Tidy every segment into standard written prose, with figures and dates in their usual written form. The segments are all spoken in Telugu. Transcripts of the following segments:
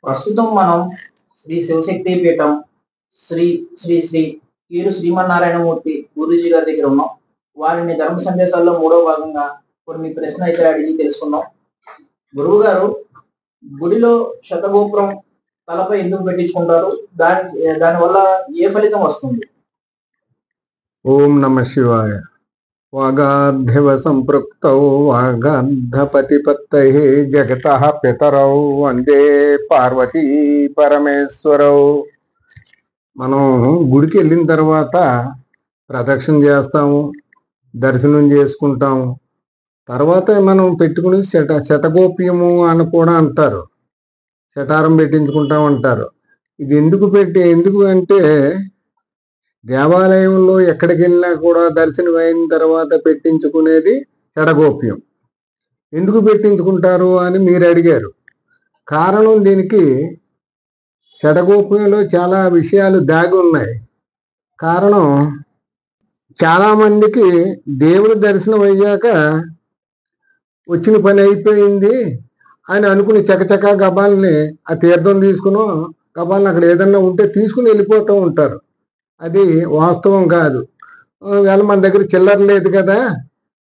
ప్రస్తుతం మనం శ్రీ శివశక్తి పీఠం శ్రీ శ్రీ శ్రీ కీరు శ్రీమన్నారాయణమూర్తి గురూజీ గారి దగ్గర ఉన్నాం. వారిని ధర్మ సందేశాల్లో 3వ భాగంగా కొన్ని ప్రశ్నలు అయితే అడిగి తెలుసుకున్నాం. గురువు గారు, గుడిలో శతగోపురం తలపై ఎందుకు పెట్టించుకుంటారు? దానివల్ల ఏ ఫలితం వస్తుంది? ఓం నమ శివాయ. వాగార్ధవ సంపృక్తౌ వాగార్ధపతిపత్తయే జగతః పితరౌ వందే పార్వతీ పరమేశ్వరౌ. మనం గుడికి వెళ్ళిన తర్వాత ప్రదక్షిణ చేస్తాము, దర్శనం చేసుకుంటాము. తర్వాత మనం పెట్టుకుని శతగోప్యము అని కూడా అంటారు, శటారం పెట్టించుకుంటాం అంటారు. ఇది ఎందుకు అంటే దేవాలయంలో ఎక్కడికి వెళ్ళినా కూడా దర్శనం అయిన తర్వాత పెట్టించుకునేది శటగోప్యం. ఎందుకు పెట్టించుకుంటారు అని మీరు అడిగారు. కారణం, దీనికి శటగోప్యంలో చాలా విషయాలు దాగి ఉన్నాయి. కారణం, చాలామందికి దేవుడి దర్శనం అయ్యాక వచ్చిన పని అయిపోయింది అని అనుకుని చకచకా గబాల్ని ఆ తీర్థం తీసుకుని గబాల్ని అక్కడ ఏదన్నా ఉంటే తీసుకుని వెళ్ళిపోతూ ఉంటారు. అది వాస్తవం కాదు. వేళ మన దగ్గర చిల్లర లేదు కదా,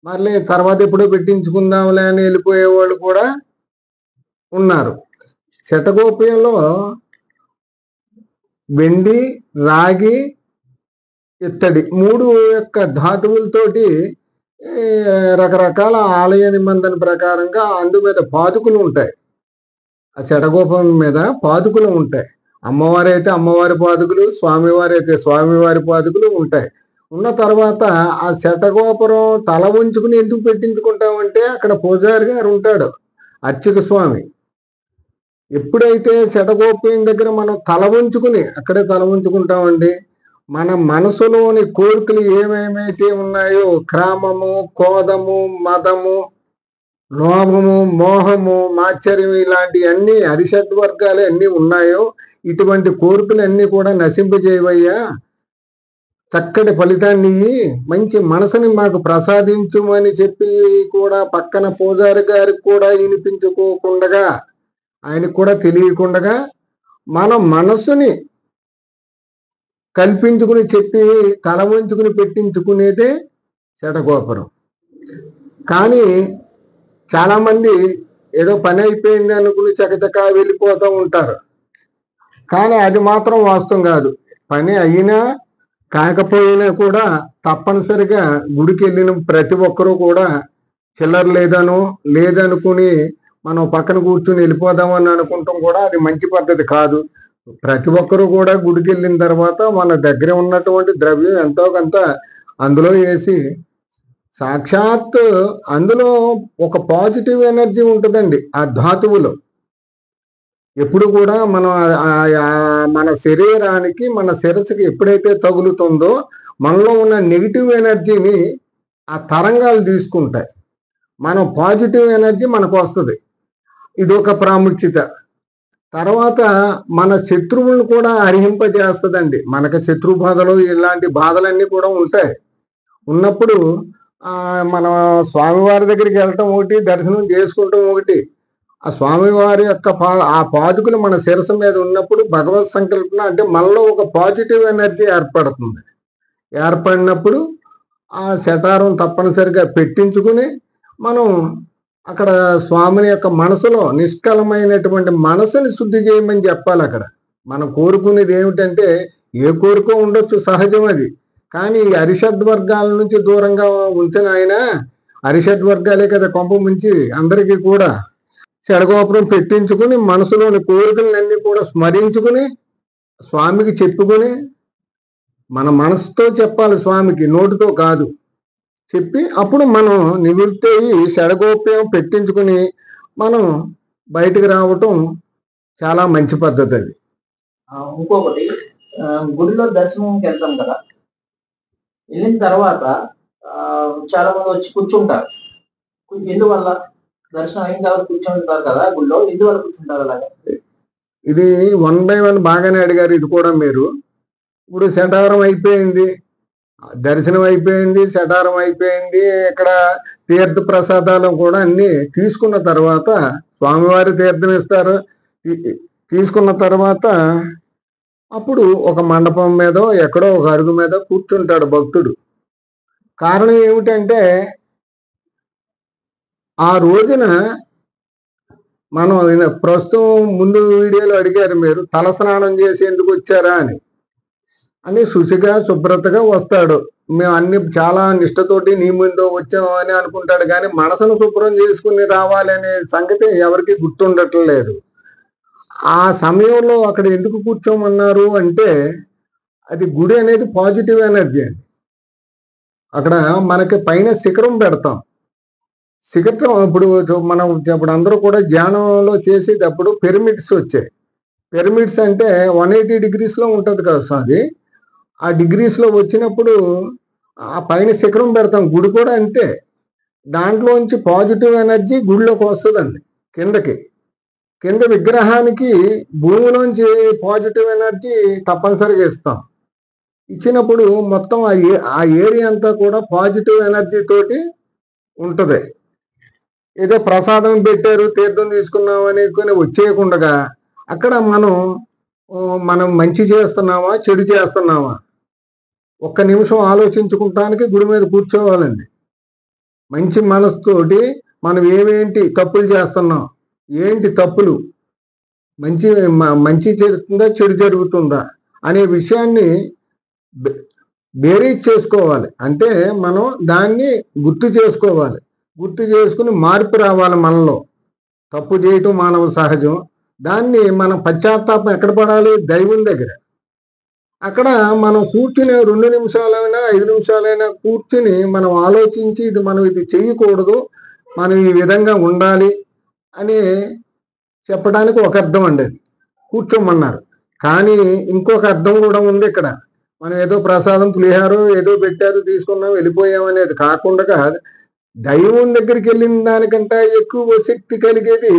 మళ్ళీ తర్వాత ఎప్పుడో పెట్టించుకుందాంలే అని వెళ్ళిపోయేవాళ్ళు కూడా ఉన్నారు. శటగోప్యంలో వెండి, రాగి, ఇత్తడి 3 యొక్క ధాతువులతోటి రకరకాల ఆలయ నిబంధన ప్రకారంగా అందు మీద పాదుకులు ఉంటాయి. ఆ శటగోపం మీద పాదుకులు ఉంటాయి. అమ్మవారి అయితే అమ్మవారి పాదుకులు, స్వామివారి అయితే స్వామివారి పాదుకులు ఉంటాయి. ఉన్న తర్వాత ఆ శటగోపురం తల ఉంచుకుని ఎందుకు పెట్టించుకుంటామంటే అక్కడ పూజారి గారు ఉంటాడు, అర్చక స్వామి. ఎప్పుడైతే శటగోపురం దగ్గర మనం తల ఉంచుకుని అక్కడే తల ఉంచుకుంటామండి, మన మనసులోని కోరికలు ఏమేమైతే ఉన్నాయో, క్రామము, కోదము, మదము, లోభము, మోహము, మాత్సర్యం, ఇలాంటివన్నీ అరిషడ్ వర్గాలు అన్నీ ఉన్నాయో, ఇటువంటి కోరికలన్నీ కూడా నశింపజేయవయ్యా, చక్కటి ఫలితాన్ని మంచి మనసుని మాకు ప్రసాదించుమని చెప్పి కూడా పక్కన పూజారి గారికి కూడా వినిపించుకోకుండా, ఆయనకు కూడా తెలియకుండా మన మనసుని కల్పించుకుని చెప్పి తల వంచుకుని పెట్టించుకునేదే శటగోపురం. కానీ చాలామంది ఏదో పని అయిపోయింది అనుకుని చకచకా వెళ్ళిపోతూ ఉంటారు. కానీ అది మాత్రం వాస్తవం కాదు. పని అయినా కాకపోయినా కూడా తప్పనిసరిగా గుడికి వెళ్ళిన ప్రతి ఒక్కరూ కూడా చిల్లర లేదనుకుని మనం పక్కన కూర్చుని వెళ్ళిపోదామని అనుకుంటాం కూడా అది మంచి పద్ధతి కాదు. ప్రతి ఒక్కరూ కూడా గుడికి వెళ్ళిన తర్వాత మన దగ్గర ఉన్నటువంటి ద్రవ్యం ఎంతో కొంత అందులో వేసి, సాక్షాత్ అందులో ఒక పాజిటివ్ ఎనర్జీ ఉంటుందండి ఆ ధాతువులో. ఎప్పుడు కూడా మనం మన శరీరానికి, మన శిరస్సుకి ఎప్పుడైతే తగులుతుందో మనలో ఉన్న నెగిటివ్ ఎనర్జీని ఆ తరంగాలు తీసుకుంటాయి. మనం పాజిటివ్ ఎనర్జీ మనకు వస్తుంది. ఇది ఒక ప్రాముఖ్యత. తర్వాత మన శత్రువులను కూడా అరిహింపజేస్తుందండి. మనకు శత్రు బాధలు, ఇలాంటి బాధలన్నీ కూడా ఉంటాయి. ఉన్నప్పుడు మన స్వామివారి దగ్గరికి వెళ్ళటం ఒకటి, దర్శనం చేసుకోవటం ఒకటి. ఆ స్వామివారి యొక్క ఆ పాదుకులు మన శిరస్సు మీద ఉన్నప్పుడు భగవత్ సంకల్పన అంటే మనలో ఒక పాజిటివ్ ఎనర్జీ ఏర్పడుతుంది. ఏర్పడినప్పుడు ఆ శటారం తప్పనిసరిగా పెట్టించుకుని మనం అక్కడ స్వామిని యొక్క మనసులో నిష్కలమైనటువంటి మనసుని శుద్ధి చేయమని చెప్పాలి. అక్కడ మనం కోరుకునేది ఏమిటంటే, ఏ కోరిక ఉండొచ్చు, సహజం అది. కానీ ఈ అరిషడ్ వర్గాల నుంచి దూరంగా ఉంచిన ఆయన, అరిషడ్ వర్గాలే కదా కొంప ముంచి అందరికీ కూడా శటగోపురం పెట్టించుకుని మనసులోని కోరికలన్నీ కూడా స్మరించుకుని స్వామికి చెప్పుకొని, మన మనసుతో చెప్పాలి స్వామికి, నోటితో కాదు. చెప్పి అప్పుడు మనం నివృత్తి అయ్యి శటగోప్యం పెట్టించుకుని మనం బయటకు రావటం చాలా మంచి పద్ధతి అది. ఇంకొకటి, గుడిలో దర్శనంకి వెళ్తాం కదా, వెళ్ళిన తర్వాత చాలా మంది వచ్చి కూర్చుంటారు. ఎందువల్ల? దర్శనం అయిన తర్వాత కూర్చుంటారు కదా గుడిలో, ఎందువల్ల కూర్చుంటారు అలాగే? ఇది 1 by 1 బాగానే అడిగారు. ఇది కూడా మీరు ఇప్పుడు శటారం అయిపోయింది, దర్శనం అయిపోయింది, శటారం అయిపోయింది, ఇక్కడ తీర్థ ప్రసాదాలు కూడా అన్ని తీసుకున్న తర్వాత స్వామివారి తీర్థం ఇస్తారు. తీసుకున్న తర్వాత అప్పుడు ఒక మండపం మీద ఎక్కడో ఒక అరుగు మీద కూర్చుంటాడు భక్తుడు. కారణం ఏమిటంటే ఆ రోజున మనం ప్రస్తుతం ముందు వీడియోలో అడిగారు మీరు తలస్నానం చేసి ఎందుకు వచ్చారా అని శుచిగా శుభ్రతగా వస్తాడు. మేము అన్ని చాలా నిష్టతోటి నీ ముందు వచ్చాము అని అనుకుంటాడు, కానీ మనసును శుభ్రం చేసుకుని రావాలనే సంగతి ఎవరికి గుర్తుండట్లేదు. ఆ సమయంలో అక్కడ ఎందుకు కూర్చోమన్నారు అంటే అది గుడి అనేది పాజిటివ్ ఎనర్జీ అండి. అక్కడ మనకి పైన శిఖరం పెడతాం. శిఖరం మనం ఇప్పుడు అందరూ కూడా ధ్యానంలో చేసేటప్పుడు పిరమిడ్స్ వచ్చాయి. పిరమిడ్స్ అంటే 180 degrees ఉంటుంది కదా అది. ఆ డిగ్రీస్లో వచ్చినప్పుడు ఆ పైన శిఖరం పెడతాం. గుడి కూడా అంతే. దాంట్లోంచి పాజిటివ్ ఎనర్జీ గుడిలోకి వస్తుందండి. కింద విగ్రహానికి భూమిలోంచి పాజిటివ్ ఎనర్జీ తప్పనిసరిగా ఇస్తాం. ఇచ్చినప్పుడు మొత్తం ఆ ఏరియా అంతా కూడా పాజిటివ్ ఎనర్జీ తోటి ఉంటుంది. ఏదో ప్రసాదం పెట్టారు తీర్థం తీసుకున్నాం అని వచ్చేయకుండా అక్కడ మనం మంచి చేస్తున్నామా చెడు చేస్తున్నామా ఒక్క నిమిషం ఆలోచించుకుంటానికి గుడి మీద కూర్చోవాలండి. మంచి మనసుతోటి మనం ఏమేంటి తప్పులు చేస్తున్నాం, ఏంటి తప్పులు, మంచి జరుగుతుందా చెడు జరుగుతుందా అనే విషయాన్ని బేరీజ్ చేసుకోవాలి. అంటే మనం దాన్ని గుర్తు చేసుకోవాలి. గుర్తు చేసుకుని మార్పు రావాలి మనలో. తప్పు చేయటం మానవ సహజం. దాన్ని మనం పశ్చాత్తాపం ఎక్కడ పడాలి? దైవం దగ్గర. అక్కడ మనం కూర్చుని 2 నిమిషాలైనా 5 నిమిషాలైనా కూర్చుని మనం ఆలోచించి ఇది చెయ్యకూడదు, మనం ఈ విధంగా ఉండాలి అని చెప్పడానికి ఒక అర్థం అండి. కూర్చోమన్నారు. కానీ ఇంకొక అర్థం కూడా ఉంది ఇక్కడ. మనం ఏదో ప్రసాదం పులిహారో ఏదో పెట్టారు తీసుకున్నాం వెళ్ళిపోయాం అనేది కాకుండా దైవం దగ్గరికి వెళ్ళిన దానికంటే ఎక్కువ శక్తి కలిగేది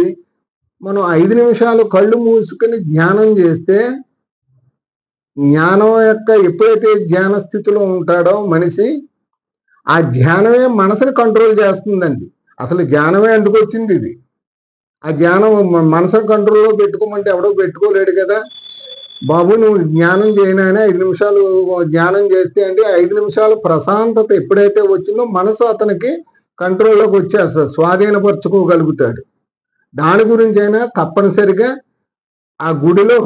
మనం 5 నిమిషాలు కళ్ళు మూసుకొని ధ్యానం చేస్తే జ్ఞానం యొక్క ఎప్పుడైతే ధ్యాన స్థితిలో ఉంటాడో మనిషి, ఆ ధ్యానమే మనసుని కంట్రోల్ చేస్తుందండి. అసలు ధ్యానమే ఎందుకు వచ్చింది ఇది. ఆ ధ్యానం మనసుని కంట్రోల్లో పెట్టుకోమంటే ఎవడో పెట్టుకోలేడు కదా. బాబు నువ్వు జ్ఞానం చేయనైనా 5 నిమిషాలు ధ్యానం చేస్తే అంటే 5 నిమిషాలు ప్రశాంతత ఎప్పుడైతే వచ్చిందో మనసు అతనికి కంట్రోల్లోకి వచ్చేస్తాడు, స్వాధీనపరచుకోగలుగుతాడు. దాని గురించి అయినా తప్పనిసరిగా ఆ గుడిలో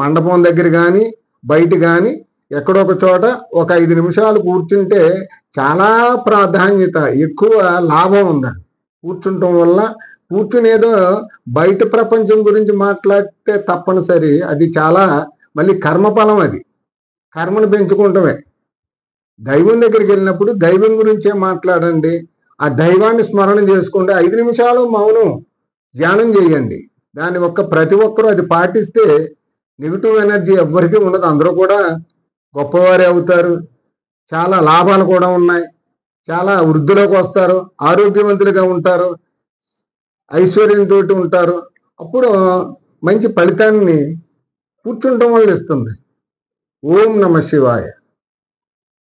మండపం దగ్గర కానీ బయట కానీ ఎక్కడొక చోట ఒక 5 నిమిషాలు కూర్చుంటే చాలా ప్రాధాన్యత ఎక్కువ లాభం ఉందండి. కూర్చుంటం వల్ల కూర్చునేదో బయట ప్రపంచం గురించి మాట్లాడితే తప్పనిసరి అది చాలా మళ్ళీ కర్మఫలం. అది కర్మను పెంచుకుంటమే. దైవం దగ్గరికి వెళ్ళినప్పుడు దైవం గురించే మాట్లాడండి. ఆ దైవాన్ని స్మరణ చేసుకోండి. 5 నిమిషాలు మౌనం ధ్యానం చేయండి. దాని ప్రతి ఒక్కరూ అది పాటిస్తే నెగిటివ్ ఎనర్జీ ఎవ్వరికీ ఉండదు. అందరూ కూడా గొప్పవారే అవుతారు. చాలా లాభాలు కూడా ఉన్నాయి. చాలా వృద్ధిలోకి వస్తారు, ఆరోగ్యవంతులుగా ఉంటారు, ఐశ్వర్యంతో ఉంటారు. అప్పుడు మంచి ఫలితాన్ని కూర్చుంటం వల్ల ఇస్తుంది. ఓం నమః శివాయ.